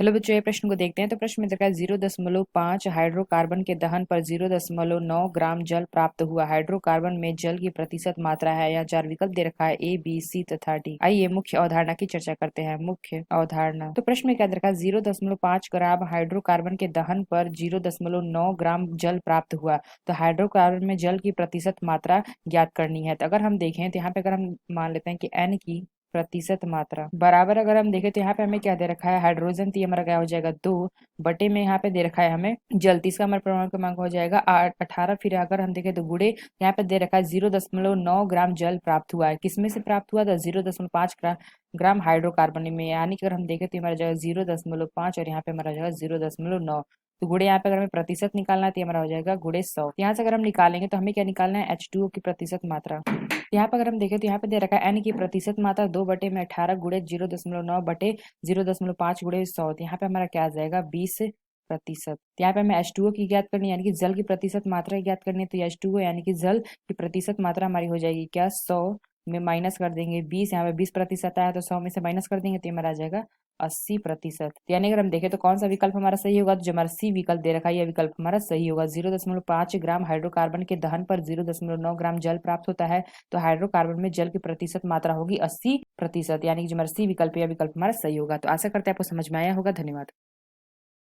चलो बच्चों ये प्रश्न को देखते हैं। तो प्रश्न में देखा है 0.5 हाइड्रोकार्बन के दहन पर 0.9 ग्राम जल प्राप्त हुआ। हाइड्रोकार्बन में जल की प्रतिशत मात्रा है या 4 विकल्प दे रखा है ए बी सी तथा डी। आइए मुख्य अवधारणा की चर्चा करते हैं। मुख्य अवधारणा, तो प्रश्न में क्या दे रखा है 0.5 ग्राम हाइड्रोकार्बन के दहन पर 0.9 ग्राम जल प्राप्त हुआ। तो हाइड्रोकार्बन में जल की प्रतिशत मात्रा ज्ञात करनी है। तो अगर हम देखें तो यहाँ पे अगर हम मान लेते हैं कि एन की प्रतिशत मात्रा बराबर, अगर हम देखें तो यहाँ पे हमें क्या दे रखा है हाइड्रोजन, तो ये हमारा क्या हो जाएगा 2 बटे में यहाँ पे दे रखा है हमें जल, तो इसका हमारा परमाणु क्रमांक हो जाएगा 18। फिर अगर हम देखें तो गुड़े यहाँ पे दे रखा है 0.9 ग्राम जल प्राप्त हुआ है। किसमें से प्राप्त हुआ था 0.5 ग्राम हाइड्रोकार्बन में, यानी कि अगर हम देखें तो हमारा जाएगा 0.5 और यहाँ पे हमारा जाएगा 0.9। तो गुड़े यहाँ पे अगर हमें प्रतिशत निकालना है तो हमारा हो जाएगा गुड़े 100। यहाँ से अगर हम निकालेंगे तो हमें क्या निकालना है H2O की प्रतिशत मात्रा। यहाँ पर अगर हम देखें तो यहाँ पे दे रखा है एन की प्रतिशत मात्रा 2 बटे में 18 गुड़े 0.9 बटे 0.5 गुड़े 100। यहाँ पे हमारा क्या आ जाएगा 20%। यहाँ पे हमें H2O की ज्ञात करनी है, यानी कि जल की प्रतिशत मात्रा ज्ञात करनी है। तो H2O यानी कि जल की प्रतिशत मात्रा हमारी हो जाएगी क्या 100 में माइनस कर देंगे 20, यहाँ पे 20% आया तो 100 में से माइनस कर देंगे तो हमारा आ जाएगा 80%। यानी अगर हम देखें तो कौन सा विकल्प हमारा सही होगा, तो जो हमारा सी विकल्प दे रखा है यह विकल्प हमारा सही होगा। 0.5 ग्राम हाइड्रोकार्बन के दहन पर 0.9 ग्राम जल प्राप्त होता है। तो हाइड्रोकार्बन में जल की प्रतिशत मात्रा होगी 80%, यानी कि जो हमारा सी विकल्प है यह विकल्प हमारा सही होगा। तो आशा करते हैं आपको समझ में आया होगा। धन्यवाद।